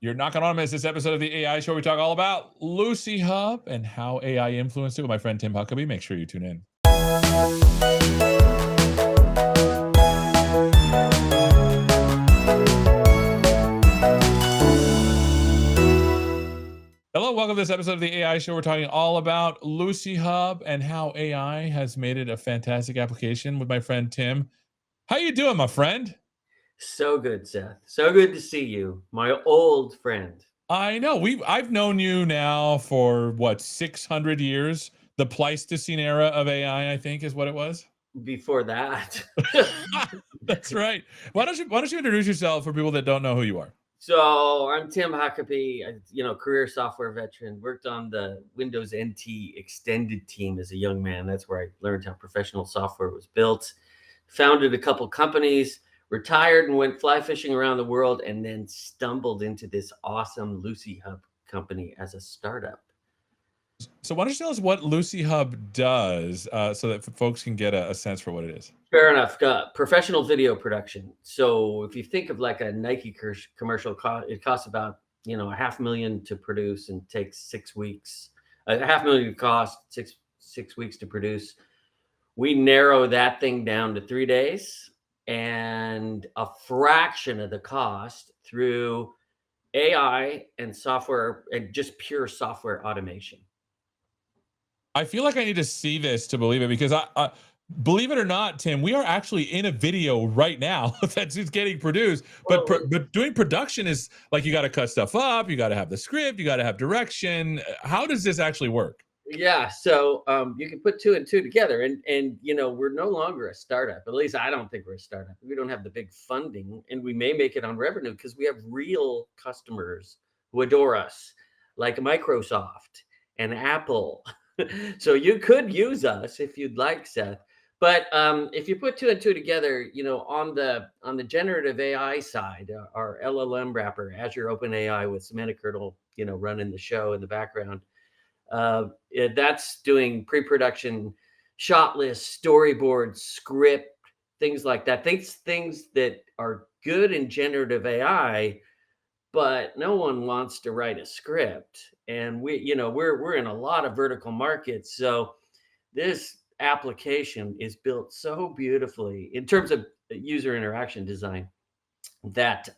You're not going to want to miss this episode of the AI Show. We talk all about Lucihub and how AI influenced it with my friend Tim Huckaby. Make sure you tune in. Hello, welcome to this episode of the AI Show. We're talking all about Lucihub and how AI has made it a fantastic application with my friend Tim. How you doing, my friend? So good, Seth. So good to see you, my old friend. I know I've known you now for what, 600 years. The Pleistocene era of AI, I think, is what it was. Before that. That's right. Why don't you introduce yourself for people that don't know who you are? So I'm Tim Huckaby, career software veteran. Worked on the Windows NT extended team as a young man. That's where I learned how professional software was built. Founded a couple companies, retired and went fly fishing around the world, and then stumbled into this awesome Lucihub company as a startup. So why don't you tell us what Lucihub does so that folks can get a sense for what it is? Fair enough. Professional video production. So if you think of like a Nike commercial, it costs about $500,000 to produce and takes 6 weeks. $500,000 cost six weeks to produce. We narrow that thing down to 3 days and a fraction of the cost through AI and software and just pure software automation. I feel like I need to see this to believe it, because I believe it or not, Tim, we are actually in a video right now that's just getting produced. But doing production is like, you got to cut stuff up, you got to have the script, you got to have direction. How does this actually work? Yeah, so you can put 2 and 2 together, and we're no longer a startup. At least I don't think we're a startup. We don't have the big funding, and we may make it on revenue because we have real customers who adore us, like Microsoft and Apple. So you could use us if you'd like, Seth. But if you put 2 and 2 together, on the generative AI side, our LLM wrapper, Azure OpenAI with Semantic Kernel, running the show in the background. That's doing pre-production, shot list, storyboard, script, things like that. Things that are good in generative AI, but no one wants to write a script. And we're in a lot of vertical markets. So this application is built so beautifully in terms of user interaction design that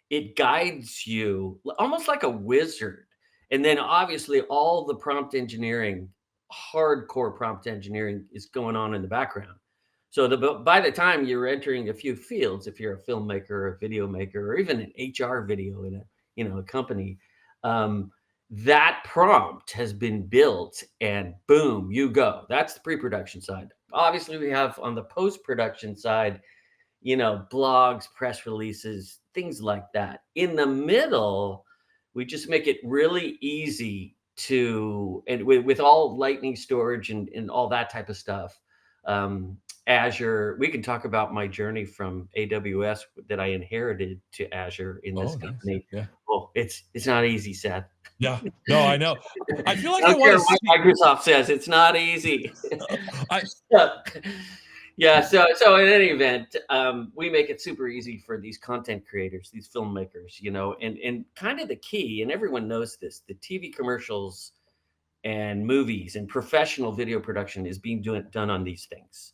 it guides you almost like a wizard. And then obviously all the prompt engineering, hardcore prompt engineering is going on in the background. So by the time you're entering a few fields, if you're a filmmaker or a video maker, or even an HR video in a company, that prompt has been built and boom, you go. That's the pre-production side. Obviously, we have on the post-production side, blogs, press releases, things like that. In the middle, we just make it really easy and with all lightning storage and all that type of stuff. Azure, we can talk about my journey from AWS that I inherited to Azure in this company. Nice. Yeah. Oh, it's not easy, Seth. Yeah, no, I know. I feel like I I don't want care to what Microsoft says, it's not easy. Yeah, so in any event, we make it super easy for these content creators, these filmmakers, and kind of the key, and everyone knows this, the TV commercials and movies and professional video production is being done on these things.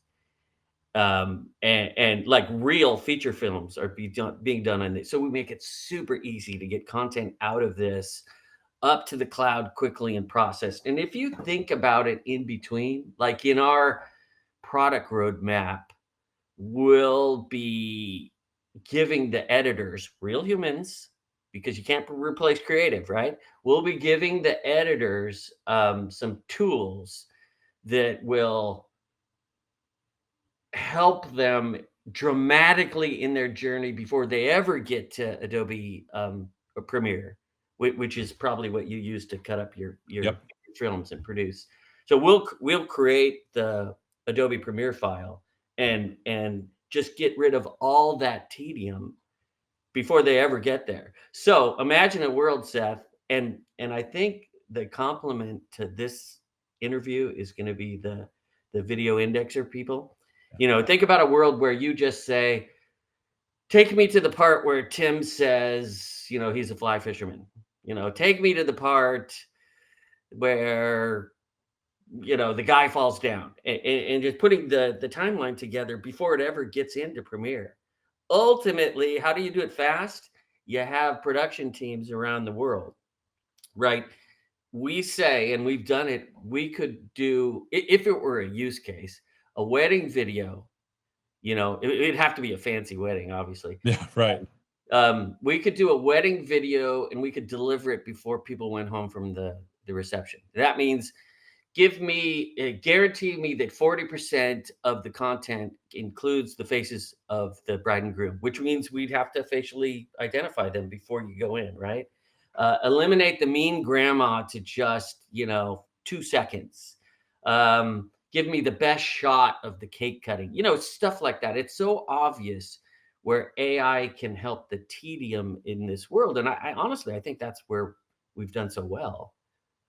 And like real feature films are being done on this. So we make it super easy to get content out of this up to the cloud quickly and processed. And if you think about it in between, like in our product roadmap, we'll be giving the editors, real humans, because you can't replace creative, right? We'll be giving the editors some tools that will help them dramatically in their journey before they ever get to Adobe Premiere, which is probably what you use to cut up your films and produce. So we'll create the Adobe Premiere file and just get rid of all that tedium before they ever get there. So imagine a world, Seth, and I think the compliment to this interview is going to be the video indexer people. Think about a world where you just say, take me to the part where Tim says, he's a fly fisherman. Take me to the part where, the guy falls down, and just putting the timeline together before it ever gets into Premiere. Ultimately, how do you do it fast? You have production teams around the world, right? We say, and we've done it, we could do, if it were a use case, a wedding video. It'd have to be a fancy wedding, obviously. Yeah, right. We could do a wedding video and we could deliver it before people went home from the reception. That means guarantee me that 40% of the content includes the faces of the bride and groom, which means we'd have to facially identify them before you go in, right? Eliminate the mean grandma to just, 2 seconds. Give me the best shot of the cake cutting, stuff like that. It's so obvious where AI can help the tedium in this world. And I honestly, I think that's where we've done so well,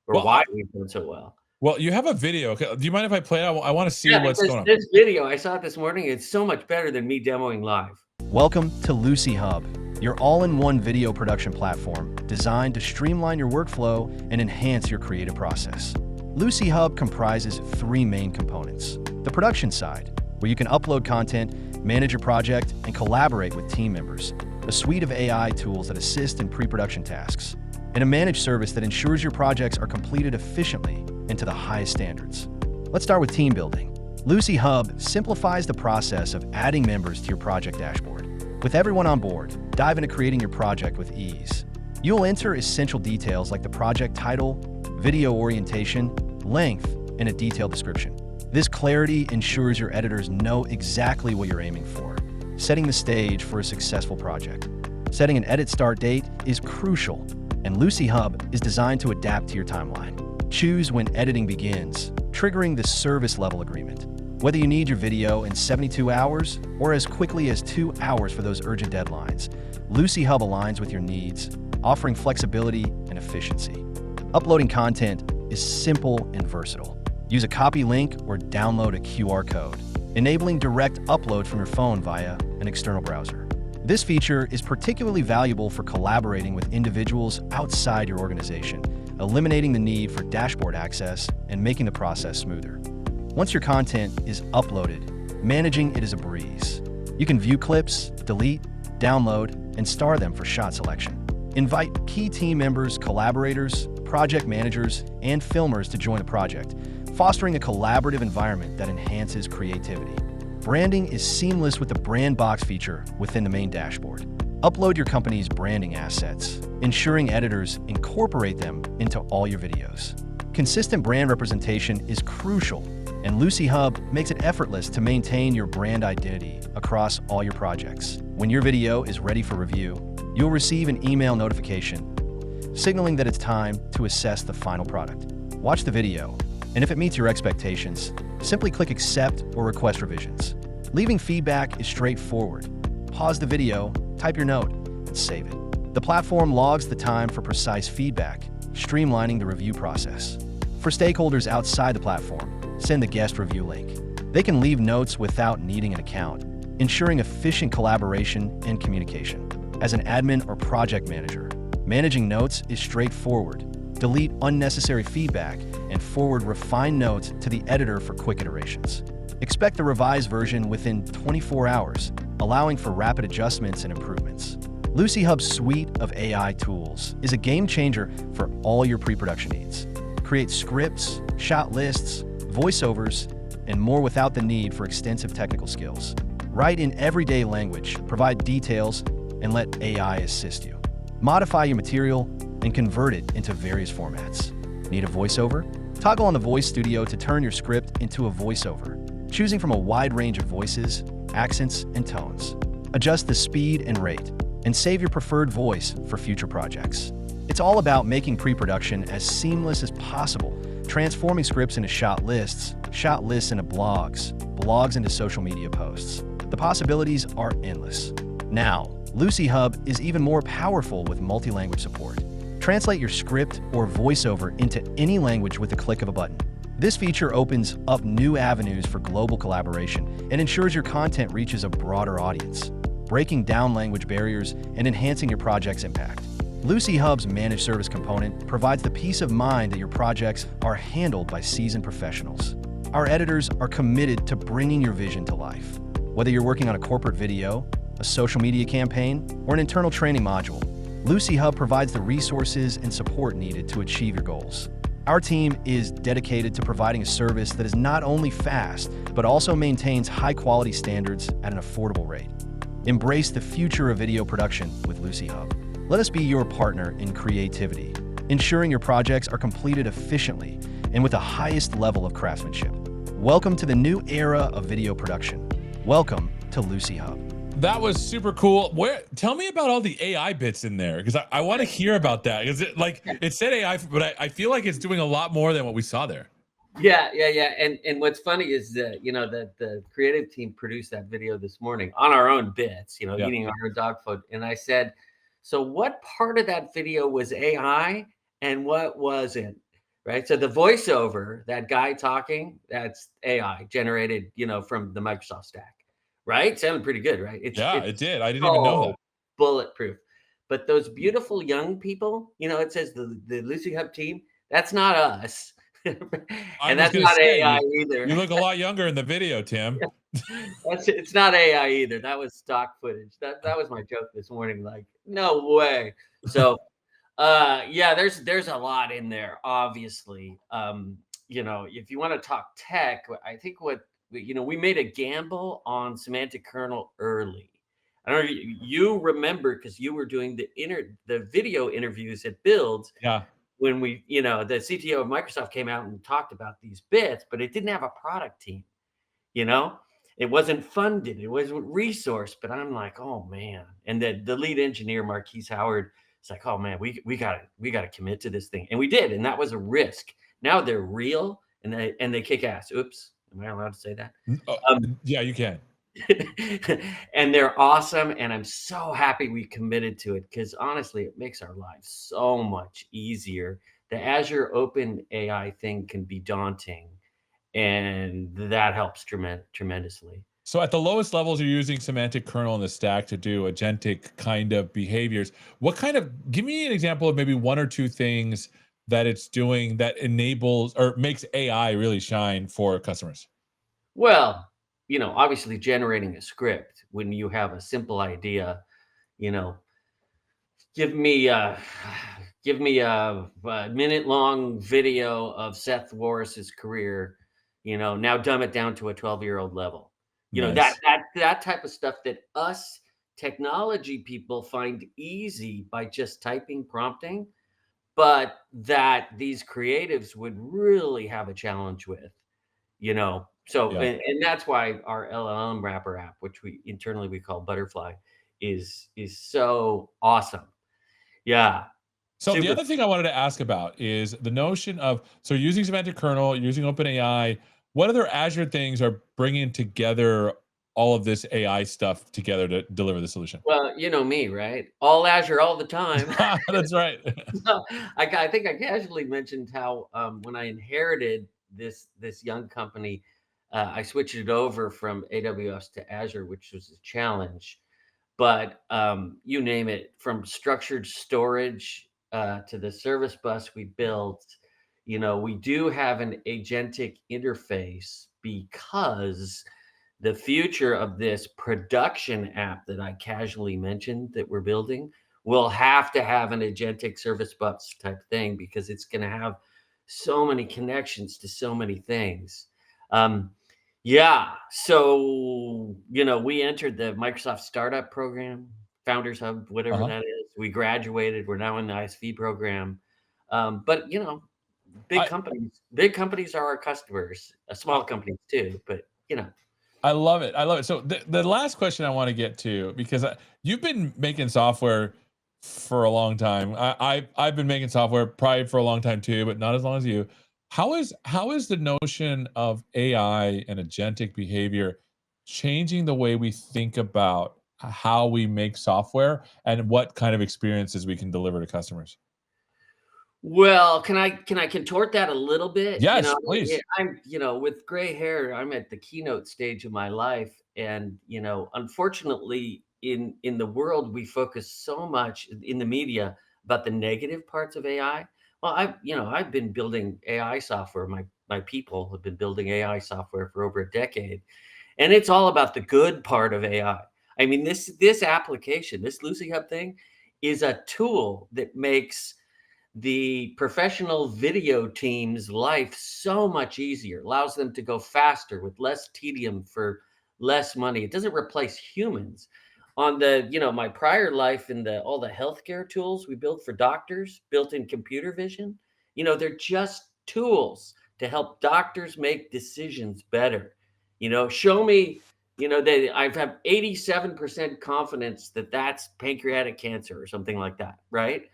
or Well, why we've done so well. Well, you have a video. Okay, do you mind if I play it? I want to see what's going on. This video, I saw it this morning. It's so much better than me demoing live. Welcome to Lucihub, your all-in-one video production platform designed to streamline your workflow and enhance your creative process. Lucihub comprises 3 main components. The production side, where you can upload content, manage your project, and collaborate with team members. A suite of AI tools that assist in pre-production tasks. And a managed service that ensures your projects are completed efficiently and to the highest standards. Let's start with team building. Lucihub simplifies the process of adding members to your project dashboard. With everyone on board, dive into creating your project with ease. You'll enter essential details like the project title, video orientation, length, and a detailed description. This clarity ensures your editors know exactly what you're aiming for, setting the stage for a successful project. Setting an edit start date is crucial, and Lucihub is designed to adapt to your timeline. Choose when editing begins, triggering the service level agreement. Whether you need your video in 72 hours or as quickly as 2 hours for those urgent deadlines, Lucihub aligns with your needs, offering flexibility and efficiency. Uploading content is simple and versatile. Use a copy link or download a QR code, enabling direct upload from your phone via an external browser. This feature is particularly valuable for collaborating with individuals outside your organization, eliminating the need for dashboard access and making the process smoother. Once your content is uploaded, managing it is a breeze. You can view clips, delete, download, and star them for shot selection. Invite key team members, collaborators, project managers, and filmers to join the project, fostering a collaborative environment that enhances creativity. Branding is seamless with the Brand Box feature within the main dashboard. Upload your company's branding assets, ensuring editors incorporate them into all your videos. Consistent brand representation is crucial, and Lucihub makes it effortless to maintain your brand identity across all your projects. When your video is ready for review, you'll receive an email notification signaling that it's time to assess the final product. Watch the video, and if it meets your expectations, simply click accept or request revisions. Leaving feedback is straightforward. Pause the video, type your note, and save it. The platform logs the time for precise feedback, streamlining the review process. For stakeholders outside the platform, send the guest review link. They can leave notes without needing an account, ensuring efficient collaboration and communication. As an admin or project manager, managing notes is straightforward. Delete unnecessary feedback and forward refined notes to the editor for quick iterations. Expect the revised version within 24 hours, allowing for rapid adjustments and improvements. Lucihub's suite of AI tools is a game changer for all your pre-production needs. Create scripts, shot lists, voiceovers, and more without the need for extensive technical skills. Write in everyday language, provide details, and let AI assist you. Modify your material and convert it into various formats. Need a voiceover? Toggle on the voice studio to turn your script into a voiceover, choosing from a wide range of voices, accents, and tones. Adjust the speed and rate, and save your preferred voice for future projects. It's all about making pre-production as seamless as possible, transforming scripts into shot lists into blogs, blogs into social media posts. The possibilities are endless. Now, Lucihub is even more powerful with multi-language support. Translate your script or voiceover into any language with the click of a button. This feature opens up new avenues for global collaboration and ensures your content reaches a broader audience. breaking down language barriers, and enhancing your project's impact. Lucihub's managed service component provides the peace of mind that your projects are handled by seasoned professionals. Our editors are committed to bringing your vision to life. Whether you're working on a corporate video, a social media campaign, or an internal training module, Lucihub provides the resources and support needed to achieve your goals. Our team is dedicated to providing a service that is not only fast, but also maintains high-quality standards at an affordable rate. Embrace the future of video production with Lucihub. Let us be your partner in creativity, ensuring your projects are completed efficiently and with the highest level of craftsmanship. Welcome to the new era of video production. Welcome to Lucihub. That was super cool. Tell me about all the AI bits in there, because I want to hear about that. Is it like it said AI, but I feel like it's doing a lot more than what we saw there. Yeah. And what's funny is that the creative team produced that video this morning on our own bits, eating our own dog food. And I said, so what part of that video was AI and what wasn't? Right. So the voiceover, that guy talking, that's AI generated, from the Microsoft stack. Right? Sounded pretty good, right? It did. I didn't even know that. Bulletproof. But those beautiful young people, it says the Lucihub team, that's not us. And that's not AI either. You look a lot younger in the video, Tim. It's not AI either. That was stock footage. That was my joke this morning. Like, no way. So there's a lot in there, obviously. If you want to talk tech, I think we made a gamble on semantic kernel early. I don't know if you remember, because you were doing the video interviews at Builds. Yeah. When the CTO of Microsoft came out and talked about these bits, but it didn't have a product team. It wasn't funded. It wasn't resourced. But I'm like, oh man. And the lead engineer, Marquise Howard, is like, oh man, we gotta commit to this thing. And we did, and that was a risk. Now they're real and they kick ass. Oops. Am I allowed to say that? Yeah, you can. And they're awesome. And I'm so happy we committed to it, because honestly, it makes our lives so much easier. The Azure Open AI thing can be daunting, and that helps tremendously. So at the lowest levels, you're using semantic kernel in the stack to do agentic kind of behaviors. Give me an example of maybe one or two things that it's doing that enables or makes AI really shine for customers? Well, obviously generating a script when you have a simple idea, give me a minute-long video of Seth Warris's career, now dumb it down to a 12-year-old level. Nice. That type of stuff that us technology people find easy by just typing, prompting, but that these creatives would really have a challenge with, So, Yeah. and that's why our LLM wrapper app, which we internally call Butterfly, is so awesome. Yeah. So the other thing I wanted to ask about is the notion of, so using semantic kernel, using OpenAI, what other Azure things are bringing together all of this AI stuff together to deliver the solution? Well, you know me, right? All Azure all the time. That's right. So, I think I casually mentioned how when I inherited this young company, I switched it over from AWS to Azure, which was a challenge. But you name it, from structured storage to the service bus we built, we do have an agentic interface, because the future of this production app that I casually mentioned that we're building will have to have an agentic service bus type thing, because it's going to have so many connections to so many things. So, we entered the Microsoft Startup Program, Founders Hub, whatever that is. We graduated. We're now in the ISV program. But, big companies are our customers, small companies too, but, I love it. So the last question I want to get to, because you've been making software for a long time. I've been making software probably for a long time too, but not as long as you. How is the notion of AI and agentic behavior changing the way we think about how we make software and what kind of experiences we can deliver to customers? Well, can I contort that a little bit? Yes, please. I'm, with gray hair, I'm at the keynote stage of my life. And, unfortunately, in the world, we focus so much in the media about the negative parts of AI. Well, I've been building AI software. My people have been building AI software for over a decade, and it's all about the good part of AI. I mean, this application, this Lucihub thing, is a tool that makes the professional video team's life so much easier, allows them to go faster with less tedium for less money. It doesn't replace humans. On the, my prior life in the all the healthcare tools we built for doctors, built in computer vision, they're just tools to help doctors make decisions better. Show me, that I've have 87% confidence that that's pancreatic cancer or something like that, right?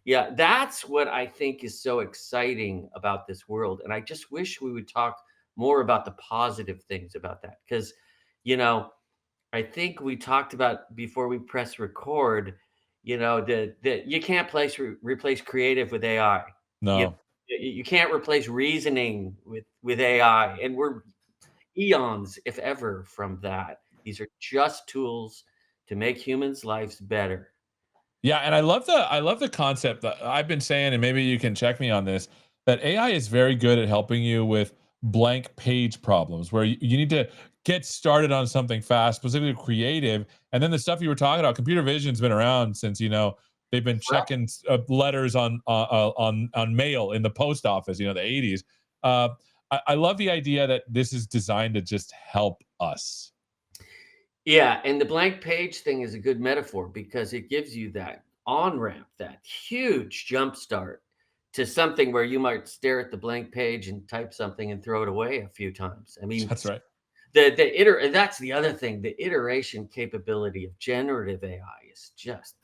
Yeah, that's what I think is so exciting about this world. And I just wish we would talk more about the positive things about that. Because, I think we talked about before we press record, that you can't replace creative with AI. You, No. you can't replace reasoning with AI. And we're eons, if ever, from that. These are just tools to make humans' lives better. Yeah, and I love the concept that I've been saying, and maybe you can check me on this, that AI is very good at helping you with blank page problems where you need to get started on something fast, specifically creative. And then the stuff you were talking about, computer vision's been around since, they've been checking letters on mail in the post office, the 80s. I love the idea that this is designed to just help us. Yeah, and the blank page thing is a good metaphor because it gives you that on ramp, that huge jump start to something where you might stare at the blank page and type something and throw it away a few times. I mean, That's right. that's the other thing. The iteration capability of generative AI is just,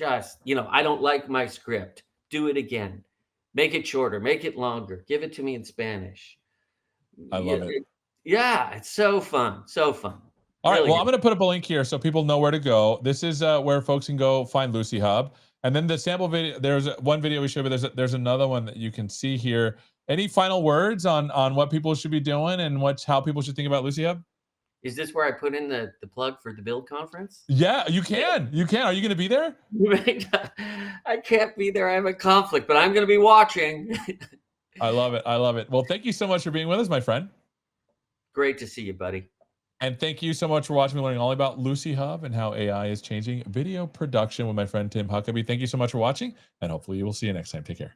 I don't like my script. Do it again. Make it shorter, make it longer. Give it to me in Spanish. I love it. Yeah, it's so fun. So fun. All right. Really Well, good. I'm going to put up a link here so people know where to go. This is where folks can go find Lucihub. And then the sample video, there's one video we showed, but there's another one that you can see here. Any final words on what people should be doing and how people should think about Lucihub? Is this where I put in the plug for the Build conference? Yeah, you can. You can. Are you going to be there? Right. I can't be there. I have a conflict, but I'm going to be watching. I love it. I love it. Well, thank you so much for being with us, my friend. Great to see you, buddy. And thank you so much for watching me learning all about Lucihub and how AI is changing video production with my friend Tim Huckaby. Thank you so much for watching, and hopefully we'll see you next time. Take care.